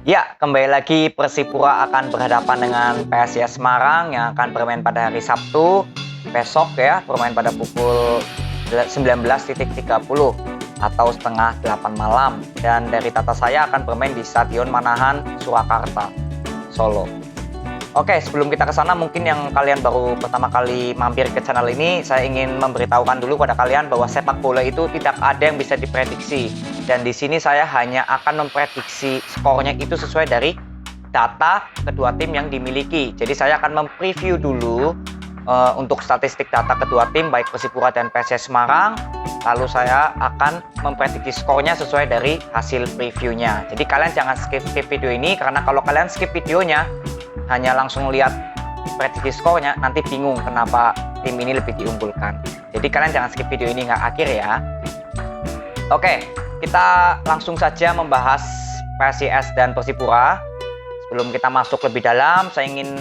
Ya, kembali lagi Persipura akan berhadapan dengan PSIS Semarang yang akan bermain pada hari Sabtu besok ya, bermain pada pukul 19.30 atau setengah 8 malam. Dan dari tata saya akan bermain di Stadion Manahan, Surakarta, Solo. Oke, sebelum kita ke sana, mungkin yang kalian baru pertama kali mampir ke channel ini, saya ingin memberitahukan dulu pada kalian bahwa sepak bola itu tidak ada yang bisa diprediksi. Dan di sini saya hanya akan memprediksi skornya itu sesuai dari data kedua tim yang dimiliki. Jadi saya akan mempreview dulu untuk statistik data kedua tim, baik Persipura dan PSIS Semarang. Lalu saya akan memprediksi skornya sesuai dari hasil previewnya. Jadi kalian jangan skip video ini, karena kalau kalian skip videonya, hanya langsung lihat prediksi skornya, nanti bingung kenapa tim ini lebih diunggulkan. Jadi kalian jangan skip video ini nggak akhir ya. Oke, kita langsung saja membahas PSIS dan Persipura. Sebelum kita masuk lebih dalam, saya ingin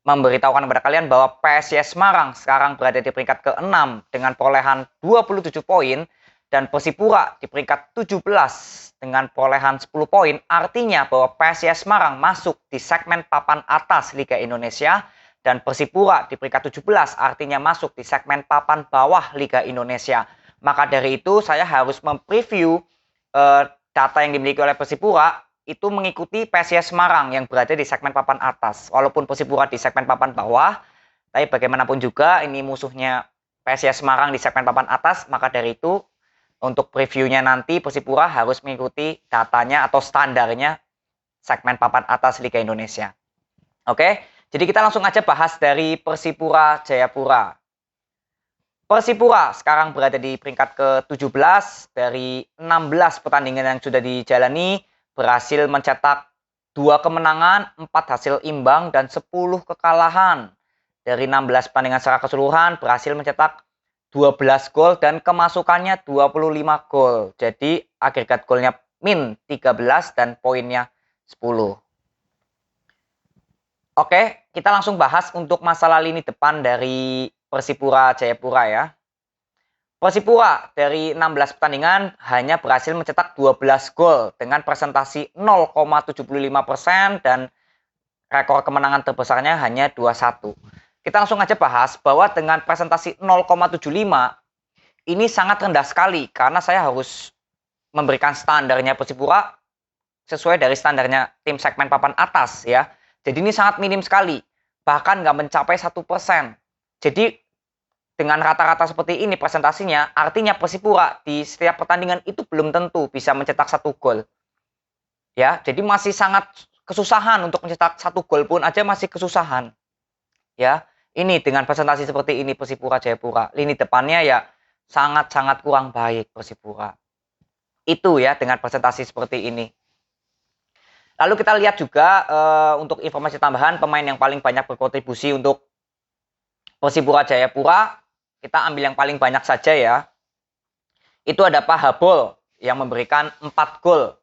memberitahukan kepada kalian bahwa PSIS Semarang sekarang berada di peringkat ke-6 dengan perolehan 27 poin dan Persipura di peringkat 17 dengan perolehan 10 poin. Artinya bahwa PSIS Semarang masuk di segmen papan atas Liga Indonesia dan Persipura di peringkat 17 artinya masuk di segmen papan bawah Liga Indonesia. Maka dari itu saya harus mempreview data yang dimiliki oleh Persipura itu mengikuti PSIS Semarang yang berada di segmen papan atas. Walaupun Persipura di segmen papan bawah, tapi bagaimanapun juga ini musuhnya PSIS Semarang di segmen papan atas, maka dari itu untuk previewnya nanti Persipura harus mengikuti datanya atau standarnya segmen papan atas Liga Indonesia. Oke, jadi kita langsung aja bahas dari Persipura Jayapura. Persipura sekarang berada di peringkat ke-17 dari 16 pertandingan yang sudah dijalani, berhasil mencetak 2 kemenangan, 4 hasil imbang, dan 10 kekalahan. Dari 16 pertandingan secara keseluruhan, berhasil mencetak 12 gol dan kemasukannya 25 gol. Jadi agregat golnya min 13 dan poinnya 10. Oke, kita langsung bahas untuk masalah lini depan dari Persipura Jayapura ya. Persipura dari 16 pertandingan hanya berhasil mencetak 12 gol dengan presentasi 0,75% dan rekor kemenangan terbesarnya hanya 2-1. Kita langsung aja bahas bahwa dengan presentasi 0,75 ini sangat rendah sekali karena saya harus memberikan standarnya Persipura sesuai dari standarnya tim segmen papan atas ya. Jadi ini sangat minim sekali, bahkan nggak mencapai 1%. Jadi dengan rata-rata seperti ini presentasinya, artinya Persipura di setiap pertandingan itu belum tentu bisa mencetak 1 gol. Ya, jadi masih sangat kesusahan untuk mencetak 1 gol pun aja masih kesusahan. Ya, ini dengan presentasi seperti ini Persipura Jayapura, lini depannya ya sangat-sangat kurang baik Persipura. Itu ya dengan presentasi seperti ini. Lalu kita lihat juga untuk informasi tambahan pemain yang paling banyak berkontribusi untuk Persipura Jayapura, kita ambil yang paling banyak saja ya. Itu ada Pak Habol yang memberikan 4 gol.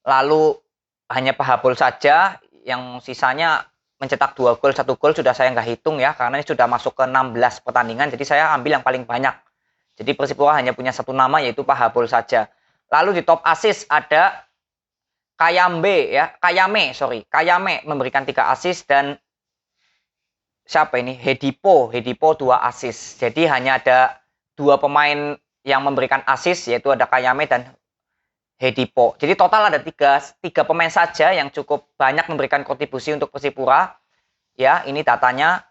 Lalu hanya Pak Habol saja yang sisanya mencetak 2 gol, 1 gol sudah saya nggak hitung ya, karena ini sudah masuk ke 16 pertandingan, jadi saya ambil yang paling banyak. Jadi Persipura hanya punya 1 nama yaitu Pak Habol saja. Lalu di top assist ada Kayame memberikan 3 assist dan siapa ini? Hedipo 2 assist. Jadi hanya ada 2 pemain yang memberikan assist yaitu ada Kayame dan Hedipo. Jadi total ada 3 pemain saja yang cukup banyak memberikan kontribusi untuk Persipura. Ya, ini datanya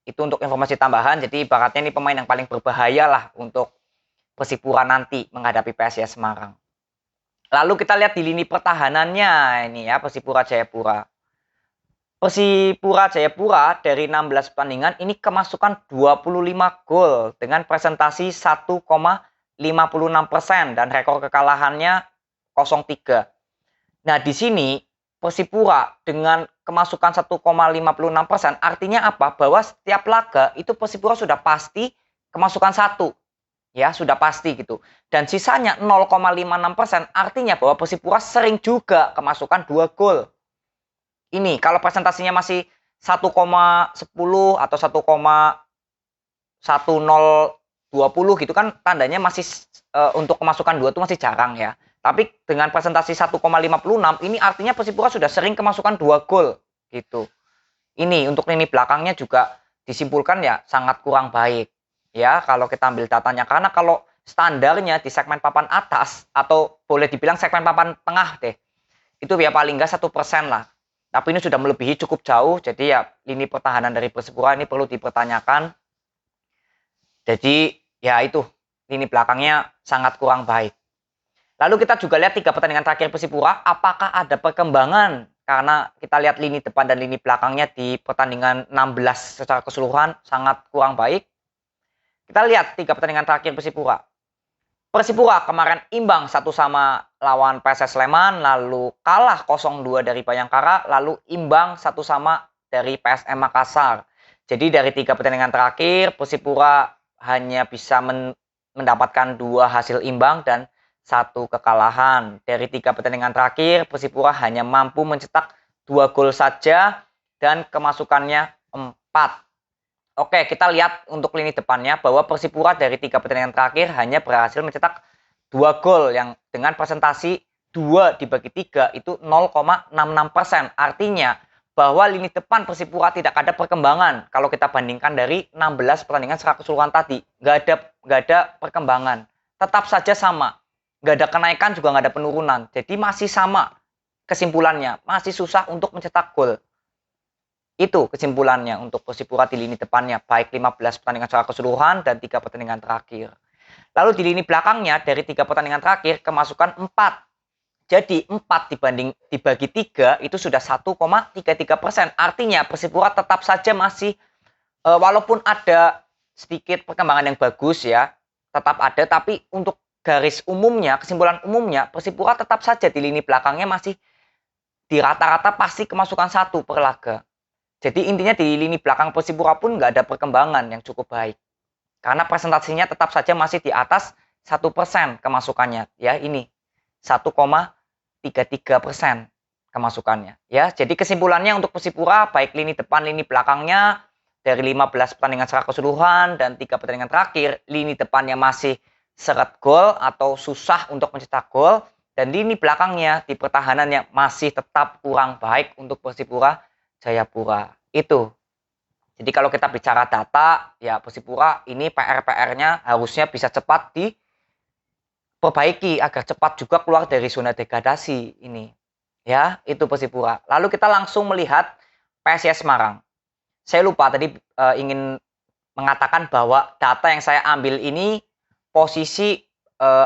itu untuk informasi tambahan. Jadi ibaratnya ini pemain yang paling berbahaya lah untuk Persipura nanti menghadapi PSIS Semarang. Lalu kita lihat di lini pertahanannya ini ya Persipura Jayapura. Persipura Jayapura dari 16 pertandingan ini kemasukan 25 gol dengan presentasi 1,56% dan rekor kekalahannya 0-3. Nah, di sini Persipura dengan kemasukan 1,56% artinya apa? Bahwa setiap laga itu Persipura sudah pasti kemasukan 1. Ya, sudah pasti gitu. Dan sisanya 0,56% artinya bahwa Persipura sering juga kemasukan 2 gol. Ini kalau presentasinya masih 1,10 atau 1,1020 gitu kan tandanya masih untuk kemasukan 2 itu masih jarang ya. Tapi dengan presentasi 1,56 ini artinya Persipura sudah sering kemasukan 2 gol gitu. Ini untuk lini belakangnya juga disimpulkan ya sangat kurang baik. Ya, kalau kita ambil datanya, karena kalau standarnya di segmen papan atas atau boleh dibilang segmen papan tengah deh, itu ya paling nggak 1% lah. Tapi ini sudah melebihi cukup jauh, jadi ya lini pertahanan dari Persipura ini perlu dipertanyakan. Jadi ya itu, lini belakangnya sangat kurang baik. Lalu kita juga lihat 3 pertandingan terakhir Persipura, apakah ada perkembangan? Karena kita lihat lini depan dan lini belakangnya di pertandingan 16 secara keseluruhan sangat kurang baik. Kita lihat 3 pertandingan terakhir Persipura. Persipura kemarin imbang 1 sama lawan PSS Sleman, lalu kalah 0-2 dari Bayangkara, lalu imbang 1 sama dari PSM Makassar. Jadi dari 3 pertandingan terakhir, Persipura hanya bisa mendapatkan 2 hasil imbang dan 1 kekalahan. Dari 3 pertandingan terakhir, Persipura hanya mampu mencetak 2 gol saja dan kemasukannya 4. Oke, kita lihat untuk lini depannya bahwa Persipura dari 3 pertandingan terakhir hanya berhasil mencetak 2 gol yang dengan presentasi 2 dibagi 3 itu 0,66%. Artinya bahwa lini depan Persipura tidak ada perkembangan kalau kita bandingkan dari 16 pertandingan secara keseluruhan tadi. Nggak ada perkembangan. Tetap saja sama. Nggak ada kenaikan juga nggak ada penurunan. Jadi masih sama kesimpulannya. Masih susah untuk mencetak gol. Itu kesimpulannya untuk Persipura di lini depannya. Baik 15 pertandingan secara keseluruhan dan 3 pertandingan terakhir. Lalu di lini belakangnya dari 3 pertandingan terakhir kemasukan 4. Jadi 4 dibagi 3 itu sudah 1,33%. Artinya Persipura tetap saja masih walaupun ada sedikit perkembangan yang bagus ya. Tetap ada, tapi untuk garis umumnya, kesimpulan umumnya, Persipura tetap saja di lini belakangnya masih di rata-rata pasti kemasukan 1 per laga. Jadi intinya di lini belakang Persipura pun nggak ada perkembangan yang cukup baik. Karena presentasinya tetap saja masih di atas 1% kemasukannya. Ya ini 1,33% kemasukannya. Ya, jadi kesimpulannya untuk Persipura baik lini depan, lini belakangnya dari 15 pertandingan secara keseluruhan dan 3 pertandingan terakhir, lini depannya masih seret gol atau susah untuk mencetak gol, dan lini belakangnya di pertahanannya masih tetap kurang baik untuk Persipura Jayapura. Itu. Jadi kalau kita bicara data, ya Persipura ini PR-nya harusnya bisa cepat diperbaiki agar cepat juga keluar dari zona degradasi ini. Ya, itu Persipura. Lalu kita langsung melihat PSIS Semarang. Saya lupa tadi ingin mengatakan bahwa data yang saya ambil ini posisi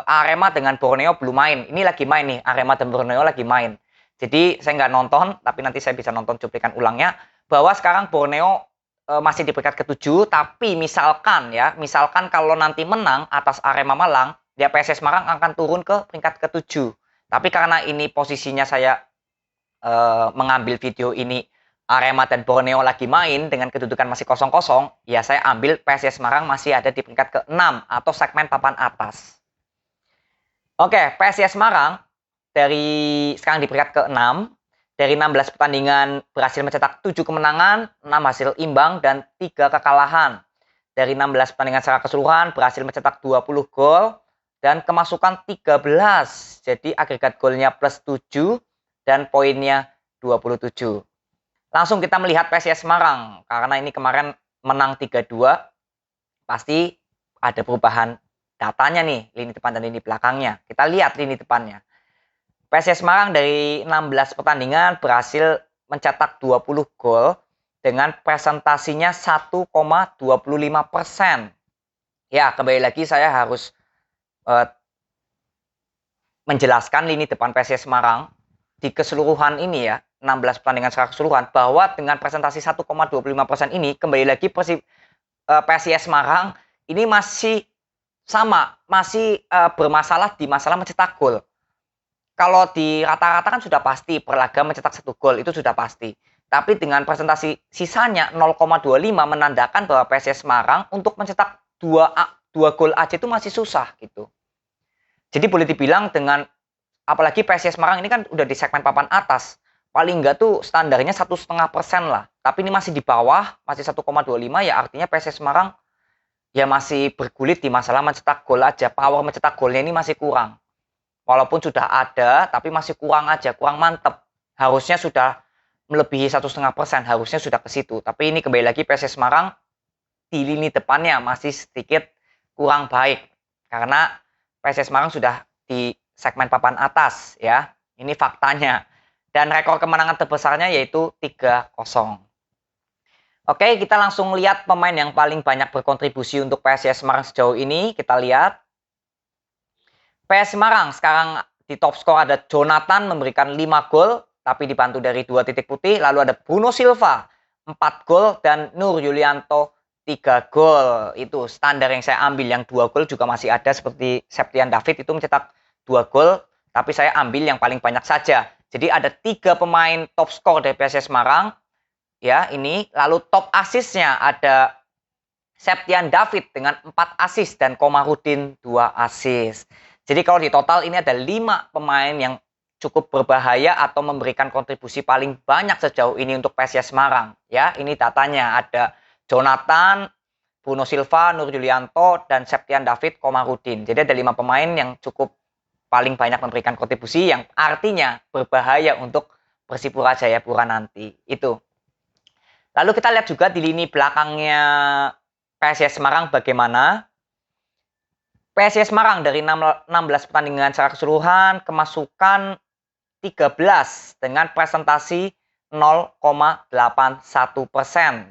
Arema dengan Borneo belum main. Ini lagi main nih, Arema dan Borneo lagi main. Jadi saya nggak nonton, tapi nanti saya bisa nonton cuplikan ulangnya. Bahwa sekarang Borneo masih di peringkat ke-7, tapi misalkan kalau nanti menang atas Arema Malang, ya PSIS Semarang akan turun ke peringkat ke-7. Tapi karena ini posisinya saya mengambil video ini Arema dan Borneo lagi main dengan kedudukan masih 0-0, ya saya ambil PSIS Semarang masih ada di peringkat ke-6 atau segmen papan atas. Oke, PSIS Semarang dari sekarang di peringkat ke-6, dari 16 pertandingan berhasil mencetak 7 kemenangan, 6 hasil imbang, dan 3 kekalahan. Dari 16 pertandingan secara keseluruhan berhasil mencetak 20 gol dan kemasukan 13. Jadi agregat golnya plus 7 dan poinnya 27. Langsung kita melihat PSIS Semarang, karena ini kemarin menang 3-2, pasti ada perubahan datanya nih, lini depan dan lini belakangnya. Kita lihat lini depannya. PSIS Semarang dari 16 pertandingan berhasil mencetak 20 gol dengan presentasinya 1,25%. Ya, kembali lagi saya harus menjelaskan lini depan PSIS Semarang di keseluruhan ini ya, 16 pertandingan secara keseluruhan, bahwa dengan presentasi 1,25% ini, kembali lagi PSIS Semarang ini masih sama, masih bermasalah di masalah mencetak gol. Kalau di rata-rata kan sudah pasti per laga mencetak 1 gol, itu sudah pasti. Tapi dengan presentasi sisanya 0,25 menandakan bahwa PSIS Semarang untuk mencetak 2 gol aja itu masih susah gitu. Jadi boleh dibilang dengan, apalagi PSIS Semarang ini kan udah di segmen papan atas, paling enggak tuh standarnya 1,5% lah. Tapi ini masih di bawah, masih 1,25, ya artinya PSIS Semarang ya masih bergulit di masalah mencetak gol aja. Power mencetak golnya ini masih kurang. Walaupun sudah ada, tapi masih kurang aja, kurang mantep. Harusnya sudah melebihi 1,5%, harusnya sudah ke situ. Tapi ini kembali lagi PSS Semarang di lini depannya masih sedikit kurang baik. Karena PSS Semarang sudah di segmen papan atas ya. Ini faktanya. Dan rekor kemenangan terbesarnya yaitu 3-0. Oke, kita langsung lihat pemain yang paling banyak berkontribusi untuk PSIS Semarang sejauh ini. Kita lihat. PS Semarang sekarang di top skor ada Jonathan memberikan 5 gol, tapi dibantu dari 2 titik putih. Lalu ada Bruno Silva 4 gol dan Nur Yulianto 3 gol. Itu standar yang saya ambil. Yang 2 gol juga masih ada seperti Septian David itu mencetak 2 gol, tapi saya ambil yang paling banyak saja. Jadi ada 3 pemain top skor dari PSIS Semarang. Ya, ini lalu top asisnya ada Septian David dengan 4 asis dan Komarudin 2 asis. Jadi kalau di total ini ada 5 pemain yang cukup berbahaya atau memberikan kontribusi paling banyak sejauh ini untuk PSIS Semarang. Ya, ini datanya ada Jonathan, Bruno Silva, Nur Yulianto, dan Septian David Komarudin. Jadi ada 5 pemain yang cukup paling banyak memberikan kontribusi yang artinya berbahaya untuk Persipura Jayapura nanti. Itu. Lalu kita lihat juga di lini belakangnya PSIS Semarang bagaimana. PSIS Semarang dari 16 pertandingan secara keseluruhan kemasukan 13 dengan presentasi 0,81%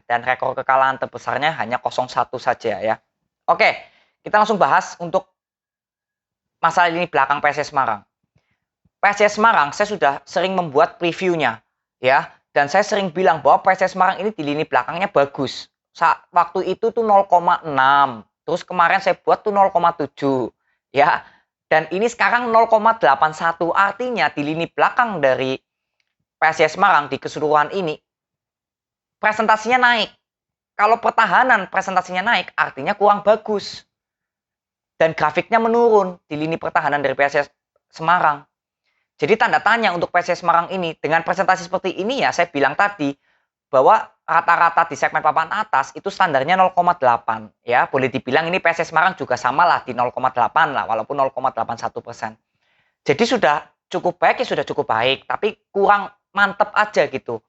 dan rekor kekalahan terbesarnya hanya 0-1 saja ya. Oke, kita langsung bahas untuk masalah ini belakang PSIS Semarang. PSIS Semarang saya sudah sering membuat previewnya ya, dan saya sering bilang bahwa PSIS Semarang ini di lini belakangnya bagus. Waktu itu tuh 0,6. Terus kemarin saya buat tuh 0,7 ya. Dan ini sekarang 0,81. Artinya di lini belakang dari PSIS Semarang di keseluruhan ini presentasinya naik. Kalau pertahanan presentasinya naik artinya kurang bagus. Dan grafiknya menurun di lini pertahanan dari PSIS Semarang. Jadi tanda tanya untuk PSIS Semarang ini. Dengan presentasi seperti ini ya saya bilang tadi bahwa rata-rata di segmen papan atas itu standarnya 0,8 ya, boleh dibilang ini PSIS Semarang juga sama lah di 0,8 lah walaupun 0,81%. Jadi sudah cukup baik ya sudah cukup baik, tapi kurang mantep aja gitu.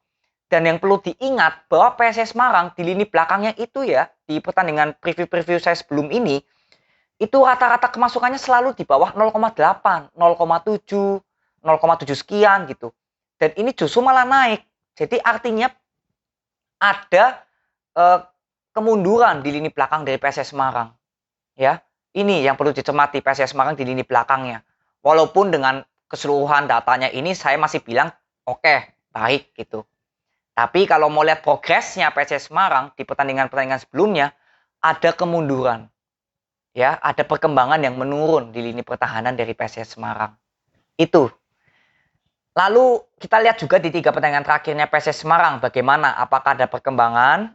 Dan yang perlu diingat bahwa PSIS Semarang di lini belakangnya itu ya di pertandingan preview-preview saya sebelum ini itu rata-rata kemasukannya selalu di bawah 0,8, 0,7, 0,7 sekian gitu. Dan ini justru malah naik. Jadi artinya ada kemunduran di lini belakang dari PSIS Semarang. Ya, ini yang perlu dicermati PSIS Semarang di lini belakangnya. Walaupun dengan keseluruhan datanya ini saya masih bilang oke, baik gitu. Tapi kalau mau lihat progresnya PSIS Semarang di pertandingan-pertandingan sebelumnya ada kemunduran. Ya, ada perkembangan yang menurun di lini pertahanan dari PSIS Semarang. Itu. Lalu kita lihat juga di 3 pertandingan terakhirnya PSIS Semarang bagaimana, apakah ada perkembangan.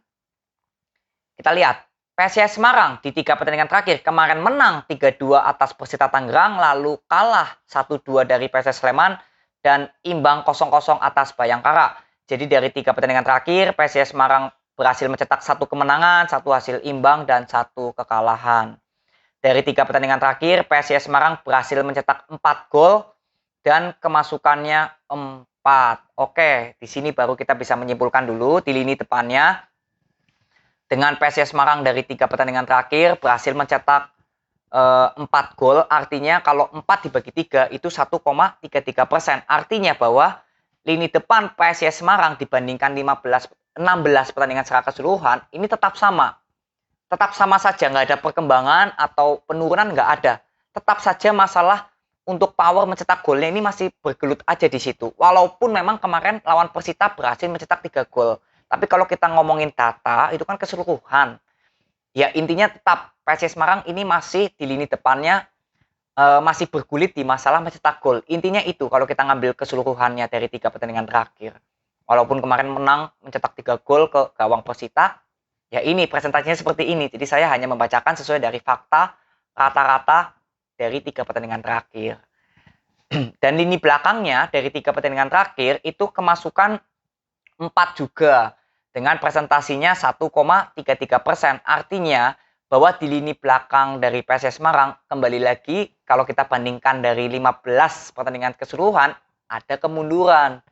Kita lihat PSIS Semarang di 3 pertandingan terakhir kemarin menang 3-2 atas Persita Tangerang, lalu kalah 1-2 dari PSIS Sleman dan imbang 0-0 atas Bayangkara. Jadi dari 3 pertandingan terakhir PSIS Semarang berhasil mencetak 1 kemenangan, 1 hasil imbang dan 1 kekalahan. Dari 3 pertandingan terakhir PSIS Semarang berhasil mencetak 4 gol dan kemasukannya 4. Oke, di sini baru kita bisa menyimpulkan dulu di lini depannya. Dengan PSIS Semarang dari 3 pertandingan terakhir berhasil mencetak 4 gol. Artinya kalau 4 dibagi 3 itu 1,33%. Artinya bahwa lini depan PSIS Semarang dibandingkan 16 pertandingan secara keseluruhan ini tetap sama. Tetap sama saja, nggak ada perkembangan atau penurunan, nggak ada. Tetap saja masalah untuk power mencetak golnya ini masih bergelut aja di situ. Walaupun memang kemarin lawan Persita berhasil mencetak 3 gol. Tapi kalau kita ngomongin data, itu kan keseluruhan. Ya intinya tetap PSIS Semarang ini masih di lini depannya masih bergulit di masalah mencetak gol. Intinya itu kalau kita ngambil keseluruhannya dari 3 pertandingan terakhir. Walaupun kemarin menang mencetak 3 gol ke gawang Persita, ya ini presentasinya seperti ini. Jadi saya hanya membacakan sesuai dari fakta rata-rata dari 3 pertandingan terakhir. Dan lini belakangnya dari 3 pertandingan terakhir itu kemasukan 4 juga dengan presentasinya 1,33%. Artinya bahwa di lini belakang dari PSIS Semarang kembali lagi kalau kita bandingkan dari 15 pertandingan keseluruhan ada kemunduran,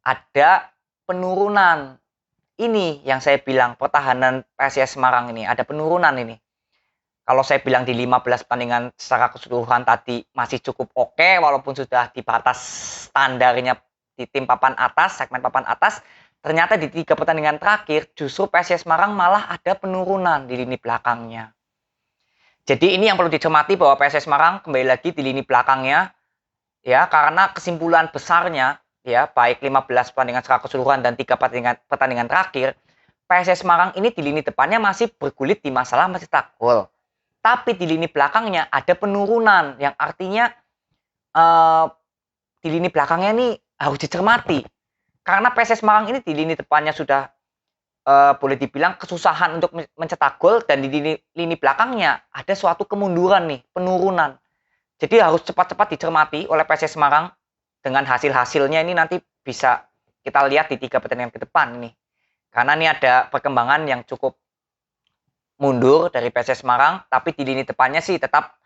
ada penurunan. Ini yang saya bilang pertahanan PSIS Semarang ini ada penurunan ini. Kalau saya bilang di 15 pertandingan secara keseluruhan tadi masih cukup oke, walaupun sudah di batas standarnya di tim papan atas, segmen papan atas, ternyata di 3 pertandingan terakhir justru PSIS Semarang malah ada penurunan di lini belakangnya. Jadi ini yang perlu dicermati bahwa PSIS Semarang kembali lagi di lini belakangnya ya, karena kesimpulan besarnya ya, baik 15 pertandingan secara keseluruhan dan 3 pertandingan terakhir, PSIS Semarang ini di lini depannya masih bergulit di masalah mencetak gol. Tapi di lini belakangnya ada penurunan yang artinya di lini belakangnya ini harus dicermati. Karena PSIS Semarang ini di lini depannya sudah boleh dibilang kesusahan untuk mencetak gol, dan di lini belakangnya ada suatu kemunduran nih, penurunan. Jadi harus cepat-cepat dicermati oleh PSIS Semarang. Dengan hasil-hasilnya ini nanti bisa kita lihat di 3 pertandingan ke depan ini. Karena ini ada perkembangan yang cukup mundur dari PSIS Semarang, tapi di lini depannya sih tetap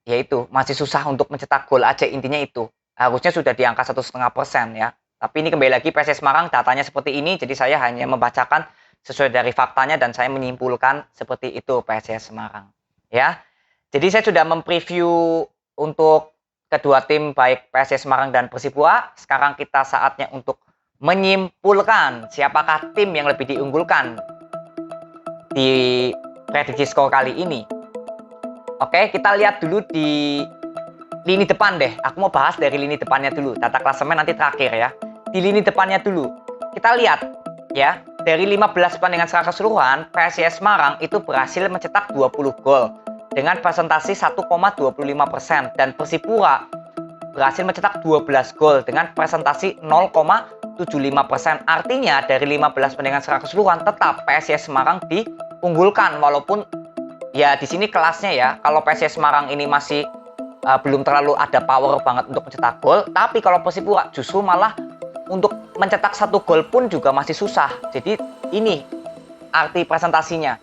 yaitu masih susah untuk mencetak gol aja, intinya itu. Harusnya sudah di angka 1,5% ya. Tapi ini kembali lagi PSIS Semarang datanya seperti ini, jadi saya hanya membacakan sesuai dari faktanya dan saya menyimpulkan seperti itu PSIS Semarang. Ya. Jadi saya sudah mempreview untuk kedua tim baik PSIS Semarang dan Persipura. Sekarang kita saatnya untuk menyimpulkan siapakah tim yang lebih diunggulkan di prediksi skor kali ini. Oke, kita lihat dulu di lini depan deh. Aku mau bahas dari lini depannya dulu. Tata klasemen nanti terakhir ya. Di lini depannya dulu. Kita lihat ya, dari 15 pertandingan secara keseluruhan, PSIS Semarang itu berhasil mencetak 20 gol dengan presentasi 1,25%, dan Persipura berhasil mencetak 12 gol dengan presentasi 0,75%. Artinya dari 15 pertandingan secara keseluruhan tetap PSIS Semarang diunggulkan, walaupun ya di sini kelasnya ya. Kalau PSIS Semarang ini masih belum terlalu ada power banget untuk mencetak gol, tapi kalau Persipura justru malah untuk mencetak 1 gol pun juga masih susah. Jadi ini arti presentasinya.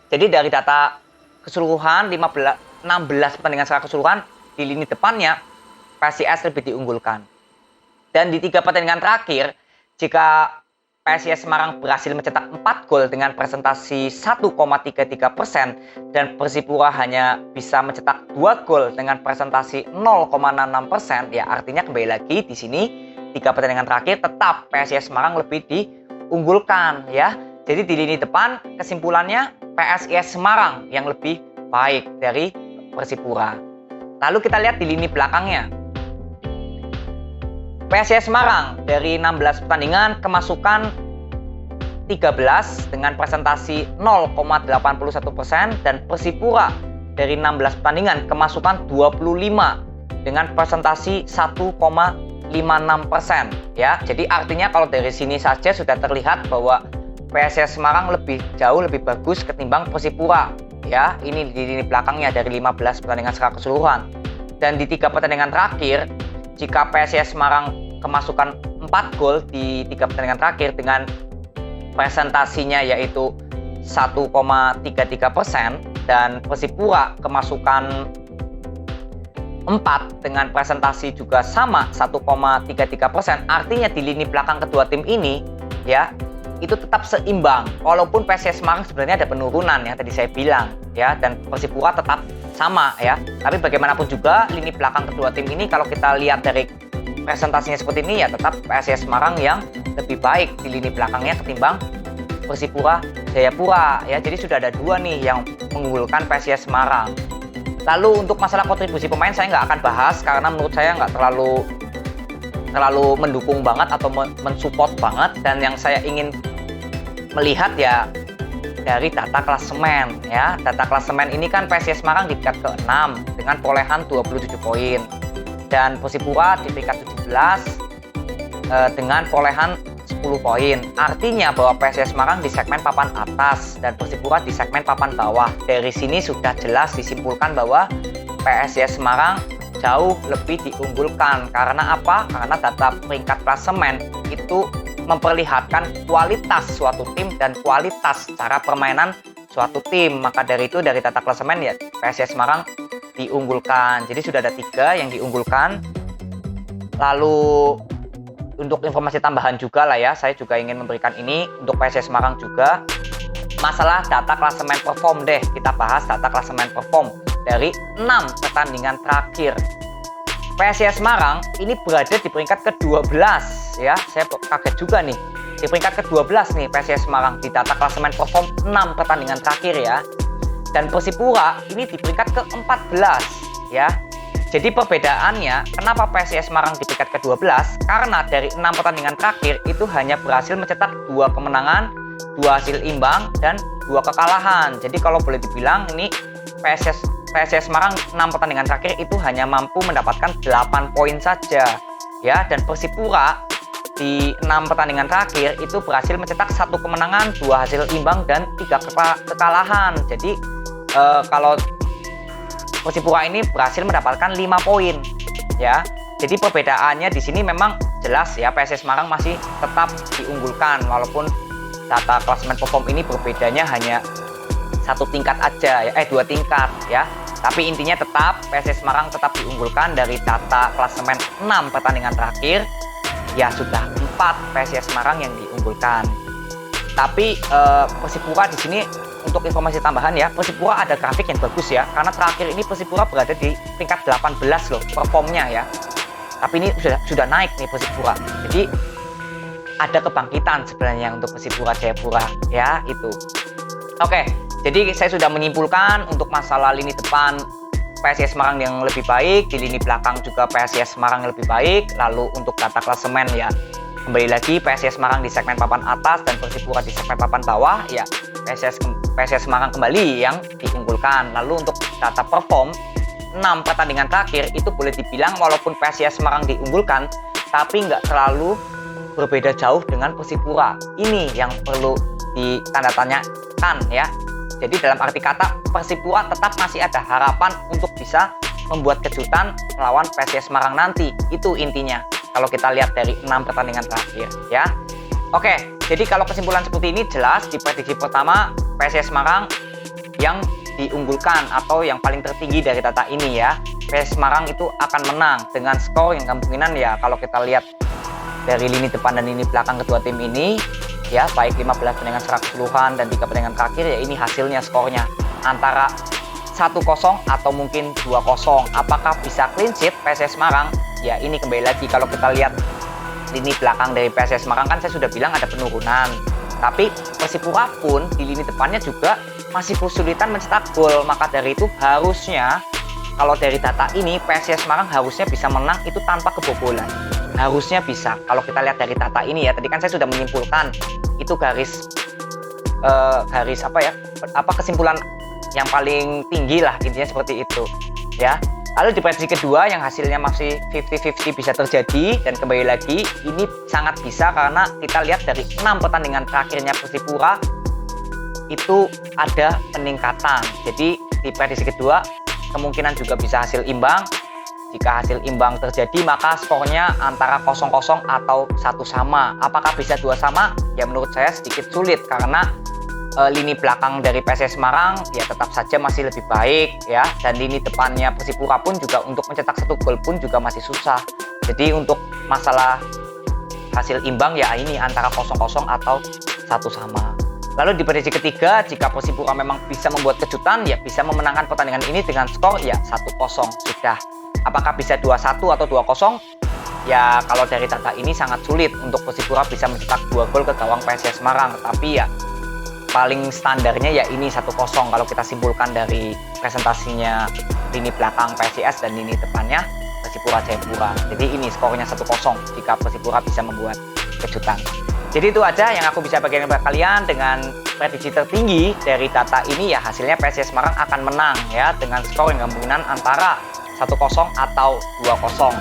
Jadi dari data keseluruhan 16 pertandingan secara keseluruhan di lini depannya PSIS lebih diunggulkan. Dan di 3 pertandingan terakhir, jika PSIS Semarang berhasil mencetak 4 gol dengan presentasi 1,33% dan Persipura hanya bisa mencetak 2 gol dengan presentasi 0,66%, ya artinya kembali lagi di sini 3 pertandingan terakhir tetap PSIS Semarang lebih diunggulkan ya. Jadi di lini depan kesimpulannya PSIS Semarang yang lebih baik dari Persipura. Lalu kita lihat di lini belakangnya. PSIS Semarang dari 16 pertandingan kemasukan 13 dengan presentasi 0,81%, dan Persipura dari 16 pertandingan kemasukan 25 dengan presentasi 1,56% ya. Jadi artinya kalau dari sini saja sudah terlihat bahwa PSIS Semarang jauh lebih bagus ketimbang Persipura ya. Ini di lini belakangnya dari 15 pertandingan secara keseluruhan. Dan di 3 pertandingan terakhir, jika PSIS Semarang kemasukan 4 gol di 3 pertandingan terakhir dengan presentasinya yaitu 1,33%, dan Persipura kemasukan 4 dengan presentasi juga sama 1,33%, artinya di lini belakang kedua tim ini ya itu tetap seimbang, walaupun PSIS Semarang sebenarnya ada penurunan ya tadi saya bilang ya, dan Persipura tetap sama ya. Tapi bagaimanapun juga lini belakang kedua tim ini kalau kita lihat dari presentasinya seperti ini ya tetap PSIS Semarang yang lebih baik di lini belakangnya ketimbang Persipura Jayapura ya. Jadi sudah ada 2 nih yang mengunggulkan PSIS Semarang. Lalu untuk masalah kontribusi pemain saya nggak akan bahas karena menurut saya nggak terlalu mendukung banget atau mensupport banget, dan yang saya ingin melihat ya dari data klasemen ya. Data klasemen ini kan PSIS Semarang di peringkat ke-6 dengan perolehan 27 poin, dan Persipura di peringkat 17 dengan perolehan 10 poin. Artinya bahwa PSIS Semarang di segmen papan atas dan Persipura di segmen papan bawah. Dari sini sudah jelas disimpulkan bahwa PSIS Semarang jauh lebih diunggulkan. Karena apa? Karena data peringkat klasemen itu memperlihatkan kualitas suatu tim dan kualitas cara permainan suatu tim. Maka dari itu dari tata klasemen ya PSIS Semarang diunggulkan. Jadi sudah ada 3 yang diunggulkan. Lalu untuk informasi tambahan juga lah ya, saya juga ingin memberikan ini untuk PSIS Semarang juga. Masalah data klasemen perform deh, kita bahas data klasemen perform dari 6 pertandingan terakhir. PSIS Semarang ini berada di peringkat ke-12 ya, saya kaget juga nih. Di peringkat ke-12 nih PSIS Semarang di data klasemen perform 6 pertandingan terakhir ya. Dan Persipura ini di peringkat ke-14 ya. Jadi perbedaannya kenapa PSIS Semarang di peringkat ke-12? Karena dari 6 pertandingan terakhir itu hanya berhasil mencetak 2 kemenangan, 2 hasil imbang, dan 2 kekalahan. Jadi kalau boleh dibilang ini PSIS Semarang 6 pertandingan terakhir itu hanya mampu mendapatkan 8 poin saja ya. Dan Persipura di 6 pertandingan terakhir itu berhasil mencetak 1 kemenangan, 2 hasil imbang, dan 3 kekalahan. Jadi kalau Persipura ini berhasil mendapatkan 5 poin ya. Jadi perbedaannya di sini memang jelas ya, PSIS Semarang masih tetap diunggulkan walaupun data klasemen perform ini berbedanya hanya 1 tingkat aja ya, 2 tingkat ya. Tapi intinya tetap PSIS Semarang tetap diunggulkan dari data klasemen 6 pertandingan terakhir. Ya sudah 4 PSIS Semarang yang diunggulkan. Tapi Persipura di sini untuk informasi tambahan ya, Persipura ada grafik yang bagus ya, karena terakhir ini Persipura berada di peringkat 18 loh performnya ya. Tapi ini sudah naik nih Persipura. Jadi ada kebangkitan sebenarnya untuk Persipura Jayapura ya itu. Oke, jadi saya sudah menyimpulkan untuk masalah lini depan PSIS Semarang yang lebih baik, di lini belakang juga PSIS Semarang yang lebih baik. Lalu untuk data klasemen ya, kembali lagi PSIS Semarang di segmen papan atas dan Persipura di segmen papan bawah ya, PSIS Semarang kembali yang diunggulkan. Lalu untuk data perform 6 pertandingan terakhir itu boleh dibilang walaupun PSIS Semarang diunggulkan, tapi nggak terlalu berbeda jauh dengan Persipura. Ini yang perlu ditanda tanyakan ya. Jadi dalam arti kata Persipura tetap masih ada harapan untuk bisa membuat kejutan melawan PSIS Semarang nanti. Itu intinya kalau kita lihat dari 6 pertandingan terakhir ya. Oke, jadi kalau kesimpulan seperti ini jelas di prediksi pertama PSIS Semarang yang diunggulkan atau yang paling tertinggi dari data ini ya. PSIS Semarang itu akan menang dengan skor yang kemungkinan ya kalau kita lihat dari lini depan dan lini belakang kedua tim ini ya, baik 15 pertandingan secara keseluruhan dan 3 pertandingan terakhir ya, ini hasilnya skornya antara 1-0 atau mungkin 2-0. Apakah bisa clean sheet PSIS Semarang? Ya ini kembali lagi kalau kita lihat lini belakang dari PSIS Semarang kan saya sudah bilang ada penurunan. Tapi Persipura pun di lini depannya juga masih kesulitan mencetak gol. Maka dari itu harusnya kalau dari data ini PSIS Semarang harusnya bisa menang itu tanpa kebobolan. Harusnya bisa kalau kita lihat dari data ini ya. Tadi kan saya sudah menyimpulkan itu garis kesimpulan yang paling tinggi lah, intinya seperti itu ya. Lalu di prediksi kedua yang hasilnya masih 50-50 bisa terjadi, dan kembali lagi ini sangat bisa karena kita lihat dari 6 pertandingan terakhirnya Persipura itu ada peningkatan. Jadi di prediksi kedua kemungkinan juga bisa hasil imbang. Jika hasil imbang terjadi maka skornya antara 0-0 atau 1 sama. Apakah bisa 2 sama? Ya menurut saya sedikit sulit karena lini belakang dari PSIS Semarang ya tetap saja masih lebih baik ya, dan lini depannya Persipura pun juga untuk mencetak 1 gol pun juga masih susah. Jadi untuk masalah hasil imbang ya ini antara 0-0 atau 1 sama. Lalu di prediksi ketiga, jika Persipura memang bisa membuat kejutan ya bisa memenangkan pertandingan ini dengan skor ya 1-0 sudah. Apakah bisa 2-1 atau 2-0? Ya kalau dari data ini sangat sulit untuk Persipura bisa mencetak 2 gol ke gawang PSIS Semarang. Tapi ya paling standarnya ya ini 1-0 kalau kita simpulkan dari presentasinya lini belakang PSIS dan lini depannya Persipura Jayapura. Jadi ini skornya 1-0 jika Persipura bisa membuat kejutan. Jadi itu aja yang aku bisa bagikan kepada kalian dengan prediksi tertinggi dari data ini ya, hasilnya PSIS Semarang akan menang ya dengan skor yang kemungkinan antara 1-0 atau 2-0.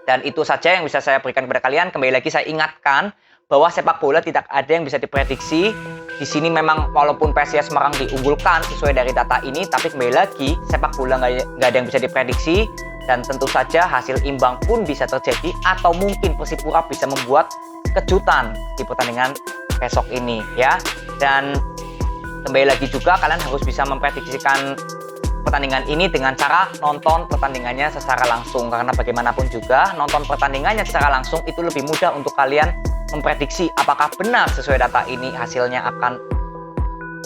Dan itu saja yang bisa saya berikan kepada kalian. Kembali lagi saya ingatkan bahwa sepak bola tidak ada yang bisa diprediksi. Di sini memang walaupun PSIS Semarang diunggulkan sesuai dari data ini, tapi kembali lagi sepak bola nggak ada yang bisa diprediksi, dan tentu saja hasil imbang pun bisa terjadi atau mungkin Persipura bisa membuat kejutan di pertandingan besok ini ya. Dan Kembali lagi juga kalian harus bisa memprediksikan pertandingan ini dengan cara nonton pertandingannya secara langsung, karena bagaimanapun juga nonton pertandingannya secara langsung itu lebih mudah untuk kalian memprediksi apakah benar sesuai data ini hasilnya akan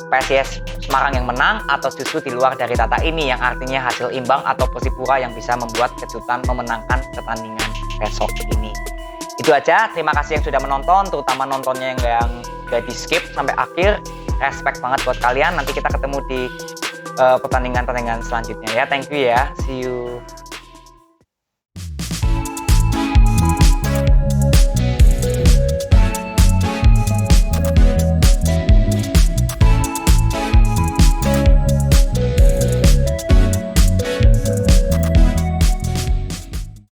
PSIS Semarang yang menang atau justru di luar dari data ini yang artinya hasil imbang atau Persipura yang bisa membuat kejutan memenangkan pertandingan besok ini. Itu aja, terima kasih yang sudah menonton, terutama nontonnya yang gak di skip sampai akhir. Respect banget buat kalian, nanti kita ketemu di pertandingan-pertandingan selanjutnya ya. Thank you ya, see you.